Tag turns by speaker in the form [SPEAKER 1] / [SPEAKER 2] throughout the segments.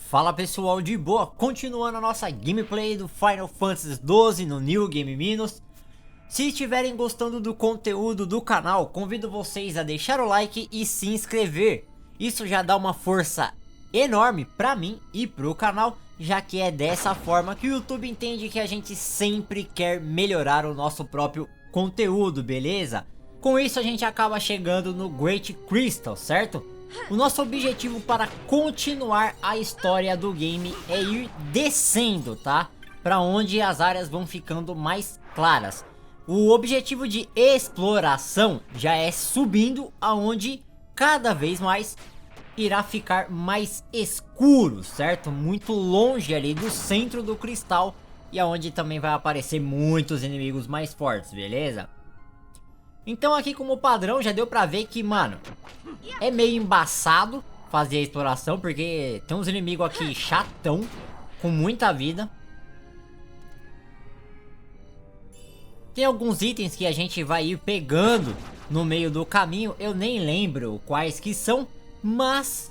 [SPEAKER 1] Fala pessoal, de boa, continuando a nossa gameplay do Final Fantasy XII no New Game Minus. Se estiverem gostando do conteúdo do canal, convido vocês a deixar o like e se inscrever. Isso já dá uma força enorme pra mim e pro canal, já que é dessa forma que o YouTube entende que a gente sempre quer melhorar o nosso próprio conteúdo, beleza? Com isso a gente acaba chegando no Great Crystal, certo? O nosso objetivo para continuar a história do game é ir descendo, tá? Para onde as áreas vão ficando mais claras. O objetivo de exploração já é subindo, aonde cada vez mais irá ficar mais escuro, certo? Muito longe ali do centro do cristal e aonde também vai aparecer muitos inimigos mais fortes, beleza? Então aqui como padrão já deu pra ver que, mano, é meio embaçado fazer a exploração, porque tem uns inimigos aqui chatão, com muita vida. Tem alguns itens que a gente vai ir pegando no meio do caminho, eu nem lembro quais que são, mas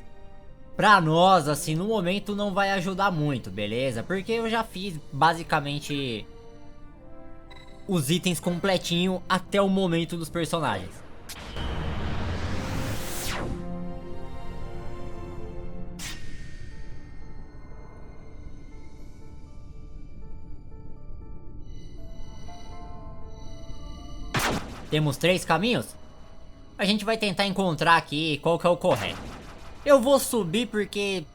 [SPEAKER 1] pra nós, assim, no momento não vai ajudar muito, beleza? Porque eu já fiz basicamente os itens completinho até o momento dos personagens. Temos 3 caminhos? A gente vai tentar encontrar aqui qual que é o correto. Eu vou subir porque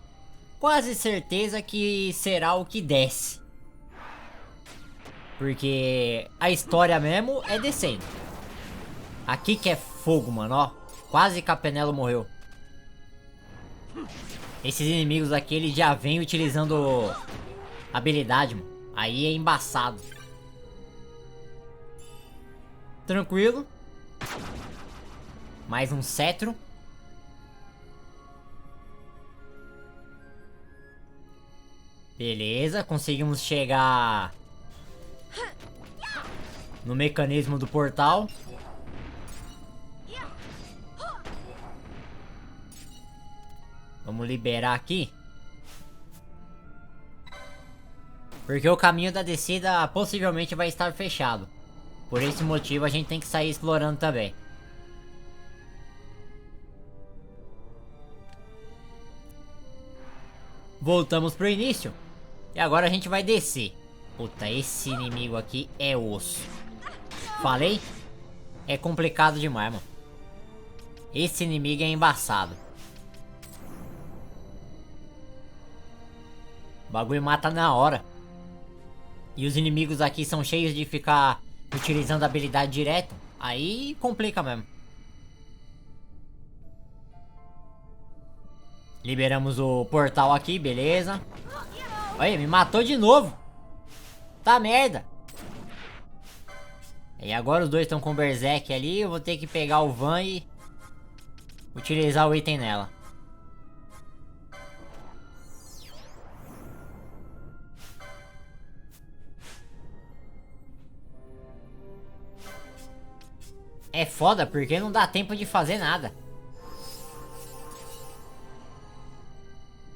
[SPEAKER 1] quase certeza que será o que desce. Porque a história mesmo é descendo. Aqui que é fogo, mano, ó. Quase que a Penelo morreu. Esses inimigos aqui, eles já vêm utilizando habilidade, mano. Aí é embaçado. Tranquilo. Mais um cetro. Beleza, conseguimos chegar no mecanismo do portal. Vamos liberar aqui, porque o caminho da descida possivelmente vai estar fechado. Por esse motivo a gente tem que sair explorando também. Voltamos pro início. E agora a gente vai descer. Puta, esse inimigo aqui é osso. Falei? É complicado demais, mano. Esse inimigo é embaçado. O bagulho mata na hora. E os inimigos aqui são cheios de ficar utilizando a habilidade direto. Aí complica mesmo. Liberamos o portal aqui, beleza. Olha, me matou de novo. Tá merda. E agora os dois estão com o Berserk ali. Eu vou ter que pegar o van e utilizar o item nela. É foda porque não dá tempo de fazer nada.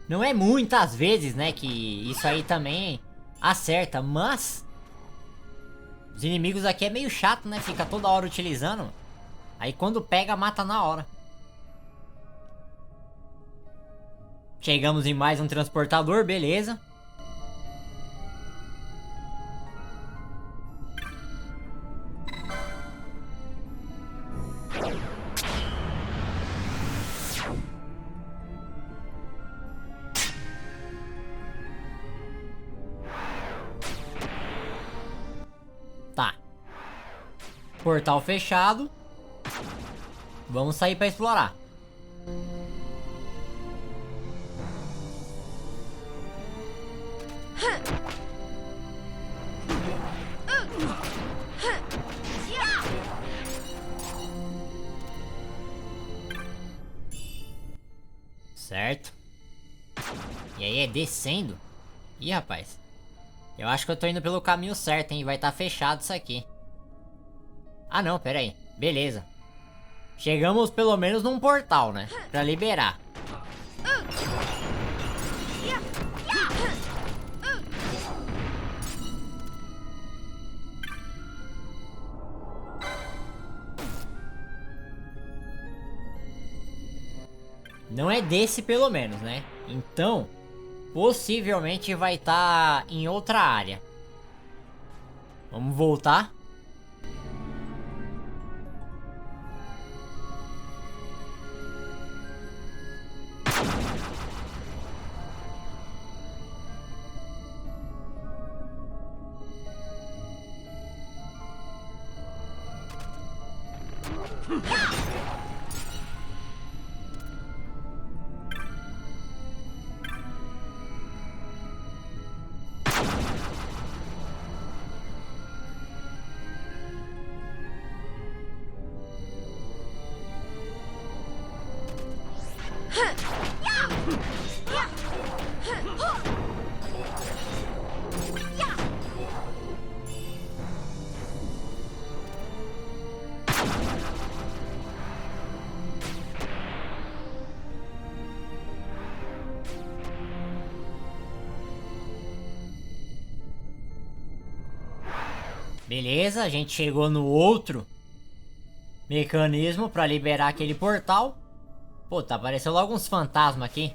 [SPEAKER 1] Não é muitas vezes, né, que isso aí também acerta, mas os inimigos aqui é meio chato, né? Fica toda hora utilizando. Aí quando pega, mata na hora. Chegamos em mais um transportador, beleza. Tá. Portal fechado. Vamos sair pra explorar. Certo. E aí é descendo. Ih, rapaz. Eu acho que eu tô indo pelo caminho certo, hein? Vai estar fechado isso aqui. Ah, não, pera aí. Beleza. Chegamos pelo menos num portal, né? Pra liberar. Não é desse pelo menos, né? Então, possivelmente vai estar em outra área. Vamos voltar. Beleza, a gente chegou no outro mecanismo para liberar aquele portal. Pô, tá aparecendo logo uns fantasmas aqui.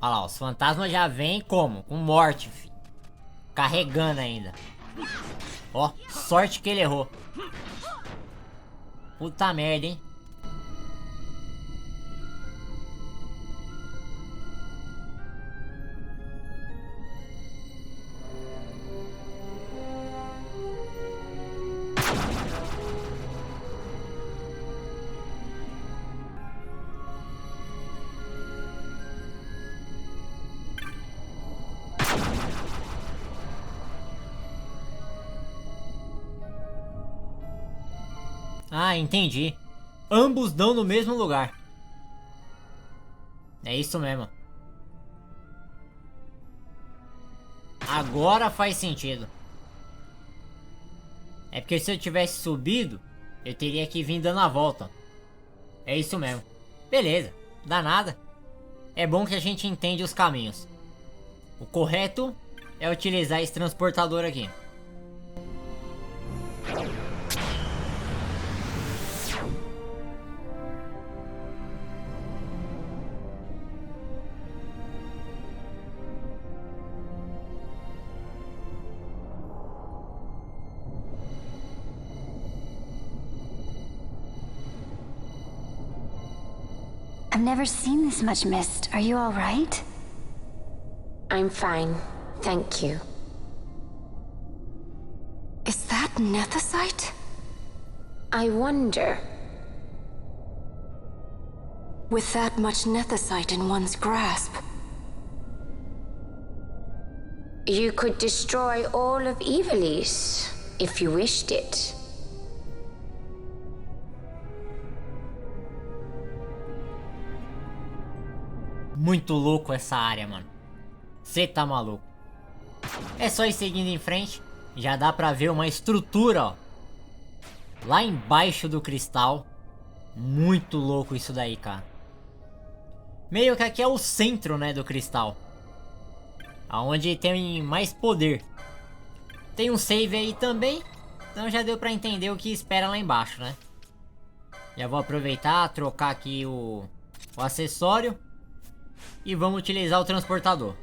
[SPEAKER 1] Olha lá, os fantasmas já vêm como? Com morte, filho. Carregando ainda. Ó, sorte que ele errou. Puta merda, hein? Ah, entendi. Ambos dão no mesmo lugar. É isso mesmo. Agora faz sentido. É porque se eu tivesse subido, eu teria que vir dando a volta. É isso mesmo. Beleza, dá nada. É bom que a gente entende os caminhos. O correto é utilizar esse transportador aqui.
[SPEAKER 2] I've never seen this much mist. Are you all right?
[SPEAKER 3] I'm fine, thank you.
[SPEAKER 2] Is that nethicite?
[SPEAKER 3] I wonder.
[SPEAKER 2] With that much nethicite in one's grasp,
[SPEAKER 3] You could destroy all of Ivalice, if you wished it.
[SPEAKER 1] Muito louco essa área, mano. Cê tá maluco. É só ir seguindo em frente. Já dá pra ver uma estrutura, ó. Lá embaixo do cristal. Muito louco isso daí, cara. Meio que aqui é o centro, né, do cristal. Aonde tem mais poder. Tem um save aí também. Então já deu pra entender o que espera lá embaixo, né? Já vou aproveitar, trocar aqui o acessório. E vamos utilizar o transportador.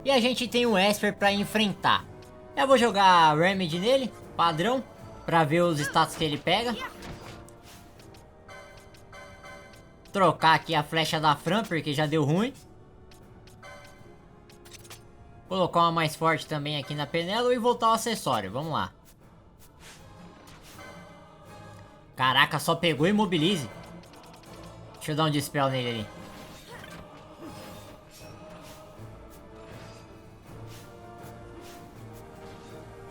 [SPEAKER 1] E a gente tem o Esper pra enfrentar. Eu vou jogar Remedy nele, padrão, pra ver os status que ele pega. Trocar aqui a flecha da Fran, porque já deu ruim. Colocar uma mais forte também aqui na Penelo e voltar o acessório, vamos lá. Caraca, só pegou e imobilize. Deixa eu dar um dispel nele ali.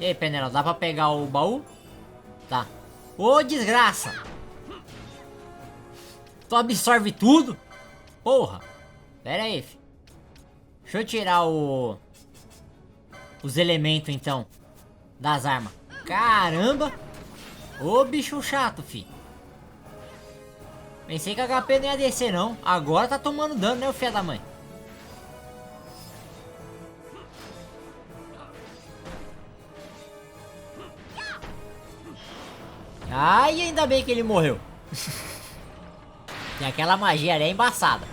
[SPEAKER 1] E aí, Penela, dá pra pegar o baú? Tá. Ô, desgraça! Tu absorve tudo? Porra! Pera aí, fi. Deixa eu tirar os elementos, então, das armas. Caramba! Ô, bicho chato, fi. Pensei que a HP não ia descer, não. Agora tá tomando dano, né, o filho da mãe? Ai, ainda bem que ele morreu. E aquela magia ali é embaçada.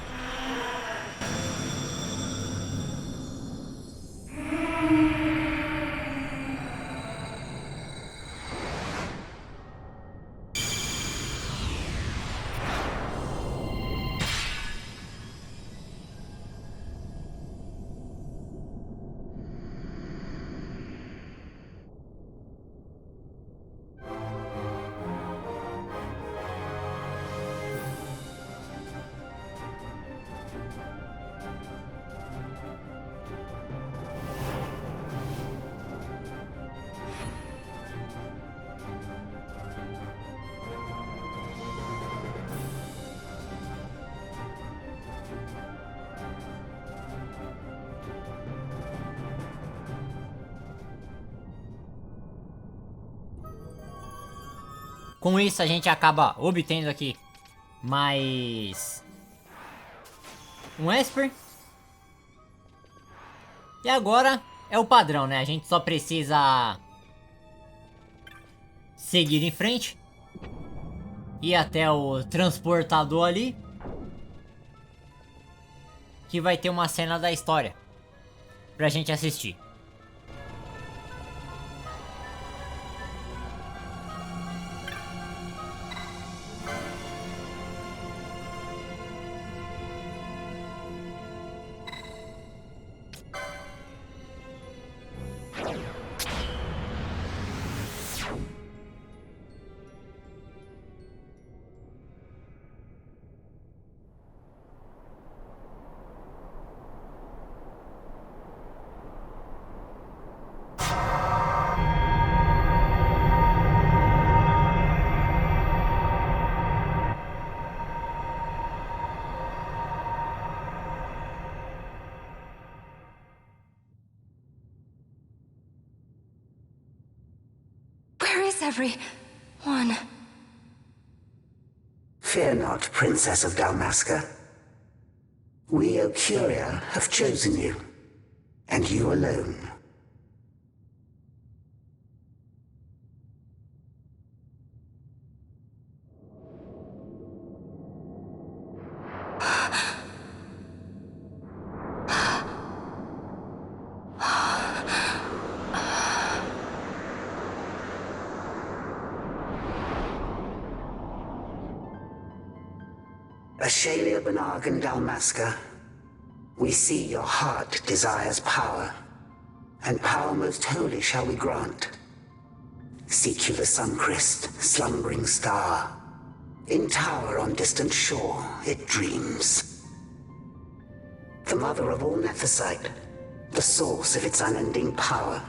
[SPEAKER 1] Com isso a gente acaba obtendo aqui mais um Esper. E agora é o padrão, né? A gente só precisa seguir em frente, ir até o transportador ali, que vai ter uma cena da história pra gente assistir.
[SPEAKER 2] Where is everyone?
[SPEAKER 4] Fear not, Princess of Dalmasca. We, O Curia, have chosen you, and you alone. Ashalia Banag and Dalmasca, we see your heart desires power, and power most holy shall we grant. Seek you the sun-crest, slumbering star. In tower on distant shore it dreams. The mother of all Nephesite, the source of its unending power.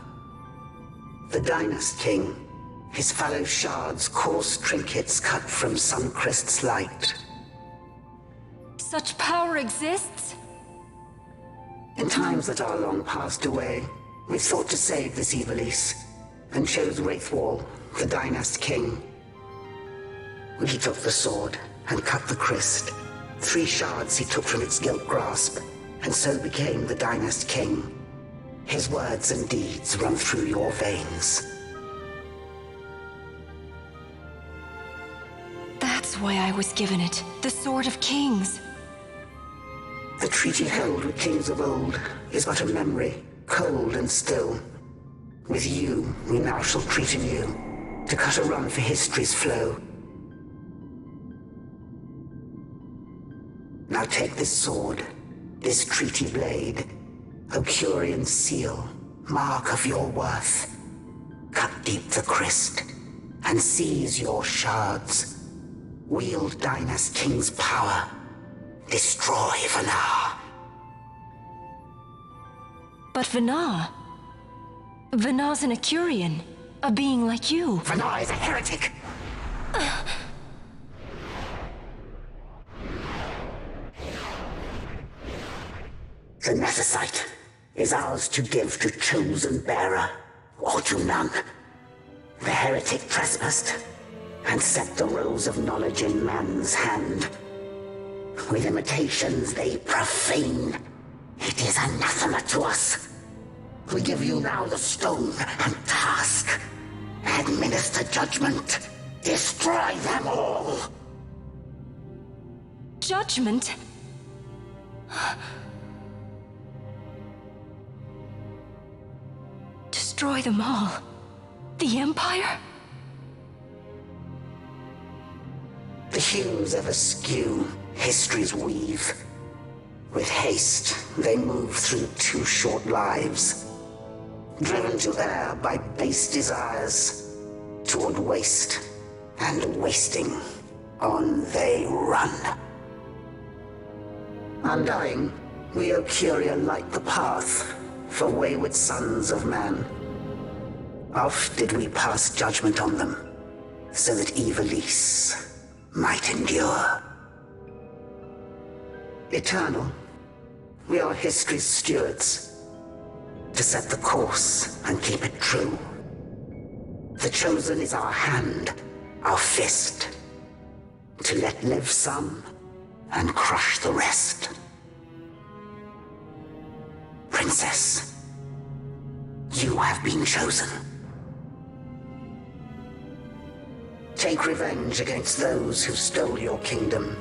[SPEAKER 4] The Dynast King, his fallow shards coarse trinkets cut from sun-crest's light.
[SPEAKER 2] Such power exists?
[SPEAKER 4] In times that are long passed away, we sought to save this Evilise, and chose Wraithwall, the Dynast King. When he took the sword and cut the crest, 3 shards he took from its gilt grasp, and so became the Dynast King. His words and deeds run through your veins.
[SPEAKER 2] That's why I was given it. The Sword of Kings.
[SPEAKER 4] The treaty held with kings of old is but a memory, cold and still. With you, we now shall treat anew, to cut a run for history's flow. Now take this sword, this treaty blade, O Curian seal, mark of your worth. Cut deep the crest, and seize your shards. Wield Dynast King's power. Destroy Vanar.
[SPEAKER 2] But Vanar...
[SPEAKER 5] Vanar's an Ecurian, a being like you.
[SPEAKER 4] Vanar is a heretic! The Nethersite is ours to give to chosen bearer, or to none. The heretic trespassed, and set the rose of knowledge in man's hand. With imitations they profane. It is anathema to us. We give you now the stone and task. Administer judgment. Destroy them all.
[SPEAKER 5] Judgment? Destroy them all? The Empire?
[SPEAKER 4] The hues of askew histories weave. With haste, they move through too short lives. Driven to err by base desires, toward waste, and wasting, on they run. Undying, we Ocuria light the path for wayward sons of man. Oft did we pass judgment on them, so that Ivalice might endure. Eternal, we are history's stewards, to set the course and keep it true. The chosen is our hand, our fist, to let live some and crush the rest. Princess, you have been chosen. Take revenge against those who stole your kingdom.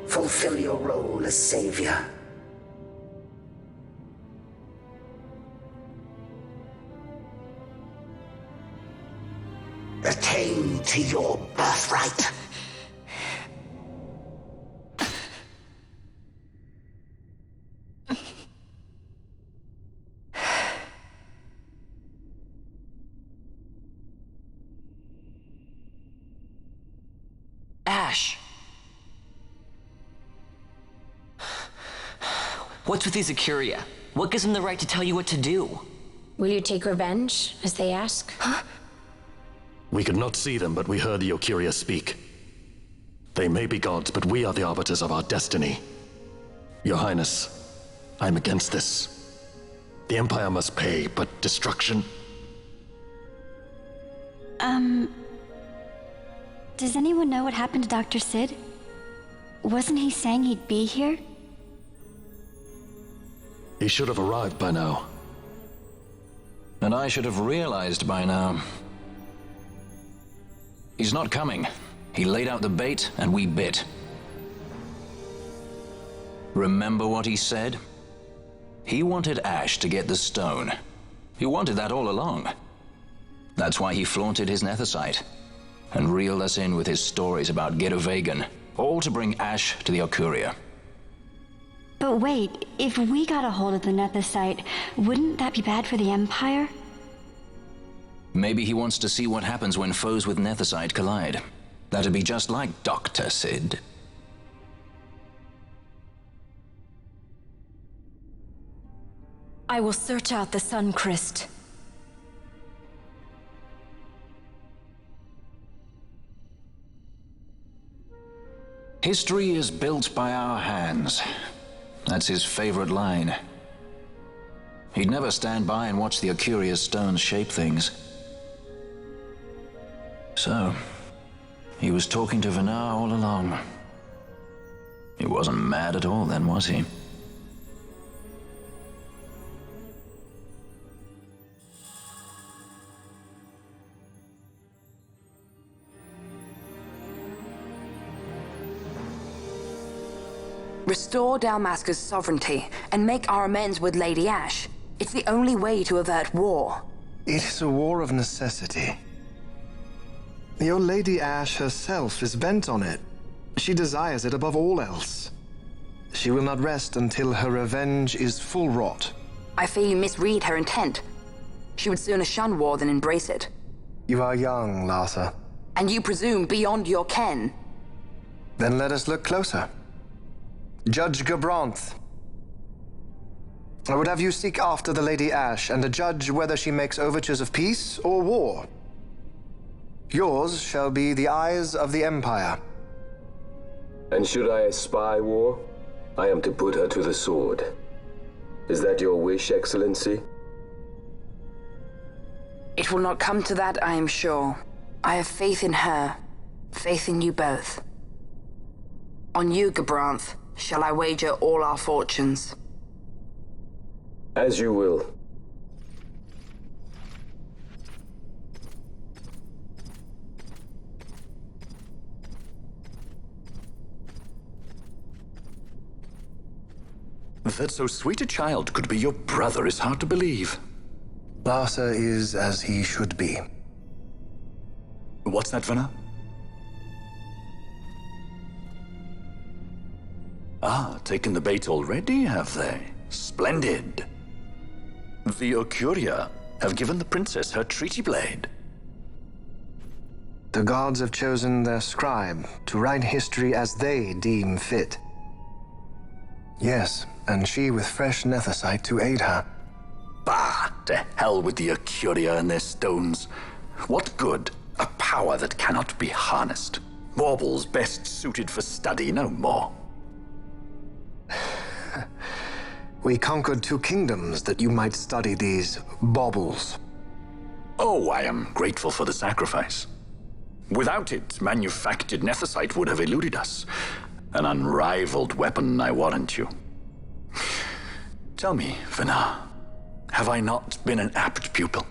[SPEAKER 4] Fulfill your role as savior. Attain to your birthright.
[SPEAKER 6] Ash! What's with these Ecurian? What gives them the right to tell you what to do?
[SPEAKER 3] Will you take revenge, as they ask?
[SPEAKER 5] Huh?
[SPEAKER 7] We could not see them, but we heard the Ecurian speak. They may be gods, but we are the arbiters of our destiny. Your Highness, I'm against this. The Empire must pay, but destruction?
[SPEAKER 2] Does anyone know what happened to Dr. Sid? Wasn't he saying he'd be here?
[SPEAKER 7] He should have arrived by now.
[SPEAKER 8] And I should have realized by now. He's not coming. He laid out the bait, and we bit. Remember what he said? He wanted Ash to get the stone. He wanted that all along. That's why he flaunted his Nethersite, and reeled us in with his stories about Gidovegan, all to bring Ash to the Ecurian.
[SPEAKER 2] But wait, if we got a hold of the Nethersite, wouldn't that be bad for the Empire?
[SPEAKER 8] Maybe he wants to see what happens when foes with Nethersite collide. That'd be just like Dr. Sid.
[SPEAKER 5] I will search out the Sun Crest.
[SPEAKER 8] History is built by our hands. That's his favorite line. He'd never stand by and watch the Ecurian stones shape things. So, he was talking to Vanar all along. He wasn't mad at all then, was he?
[SPEAKER 9] Restore Dalmasca's sovereignty and make our amends with Lady Ash. It's the only way to avert war.
[SPEAKER 10] It is a war of necessity. Your Lady Ash herself is bent on it. She desires it above all else. She will not rest until her revenge is full wrought.
[SPEAKER 9] I fear you misread her intent. She would sooner shun war than embrace it.
[SPEAKER 10] You are young, Larsa.
[SPEAKER 9] And you presume beyond your ken.
[SPEAKER 10] Then let us look closer. Judge Gabranth. I would have you seek after the Lady Ash and judge whether she makes overtures of peace or war. Yours shall be the eyes of the Empire.
[SPEAKER 11] And should I espy war, I am to put her to the sword. Is that your wish, Excellency?
[SPEAKER 9] It will not come to that, I am sure. I have faith in her, faith in you both. On you, Gabranth, shall I wager all our fortunes.
[SPEAKER 11] As you will.
[SPEAKER 7] That so sweet a child could be your brother is hard to believe.
[SPEAKER 10] Larsa is as he should be.
[SPEAKER 7] What's that, Venna? Ah, taken the bait already, have they? Splendid. The Ocuria have given the princess her treaty blade.
[SPEAKER 10] The gods have chosen their scribe to write history as they deem fit. Yes, and she with fresh nethicite to aid her.
[SPEAKER 7] Bah! To hell with the Ocuria and their stones. What good? A power that cannot be harnessed. Baubles best suited for study, no more.
[SPEAKER 10] We conquered 2 kingdoms that you might study these baubles.
[SPEAKER 7] Oh, I am grateful for the sacrifice. Without it, manufactured nethicite would have eluded us. An unrivaled weapon, I warrant you. Tell me, Venna, have I not been an apt pupil?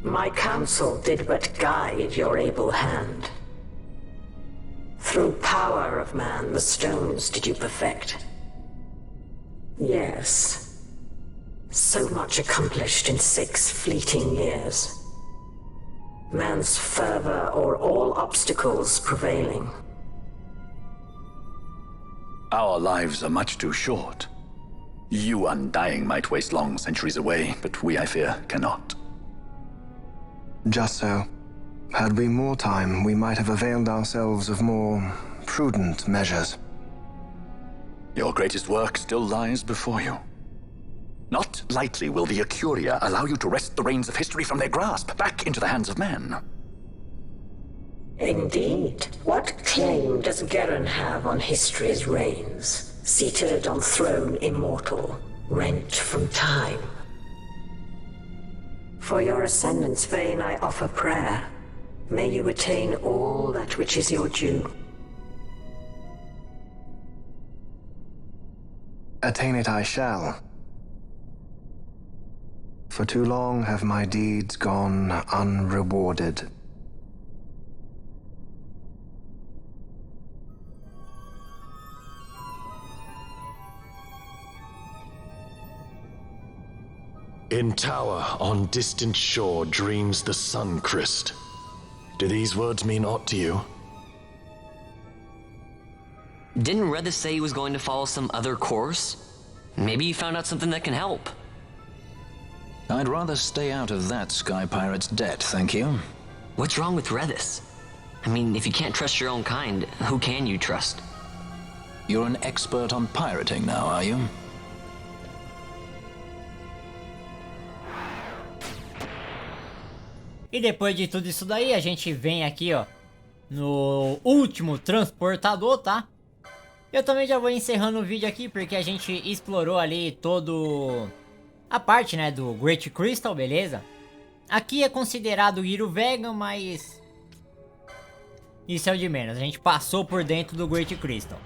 [SPEAKER 12] My counsel did but guide your able hand. Through power of man, the stones did you perfect. Yes. So much accomplished in 6 fleeting years. Man's fervor o'er all obstacles prevailing.
[SPEAKER 7] Our lives are much too short. You undying might waste long centuries away, but we, I fear, cannot.
[SPEAKER 10] Just so. Had we more time, we might have availed ourselves of more prudent measures.
[SPEAKER 7] Your greatest work still lies before you. Not lightly will the Ocuria allow you to wrest the reins of history from their grasp, back into the hands of men.
[SPEAKER 12] Indeed. What claim does Geren have on history's reins, seated on throne immortal, rent from time? For your ascendant's vein I offer prayer. May you attain all that which is your due.
[SPEAKER 10] Attain it I shall. For too long have my deeds gone unrewarded.
[SPEAKER 7] In tower on distant shore dreams the sun Christ. Do these words mean aught to you?
[SPEAKER 6] Didn't Redis say he was going to follow some other course? Maybe he found out something that can help.
[SPEAKER 8] I'd rather stay out of that Sky Pirate's debt, thank you.
[SPEAKER 6] What's wrong with Redis? I mean, if you can't trust your own kind, who can you trust?
[SPEAKER 8] You're an expert on pirating now, are you?
[SPEAKER 1] E depois de tudo isso daí, a gente vem aqui, ó, no último transportador, tá? Eu também já vou encerrando o vídeo aqui, porque a gente explorou ali todo a parte, né, do Great Crystal, beleza? Aqui é considerado Hero Vegan, mas isso é o de menos. A gente passou por dentro do Great Crystal.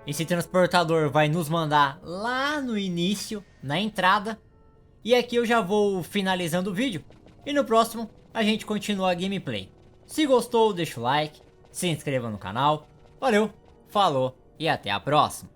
[SPEAKER 1] Esse transportador vai nos mandar lá no início, na entrada. E aqui eu já vou finalizando o vídeo. E no próximo a gente continua a gameplay. Se gostou, deixa o like, se inscreva no canal. Valeu, falou e até a próxima.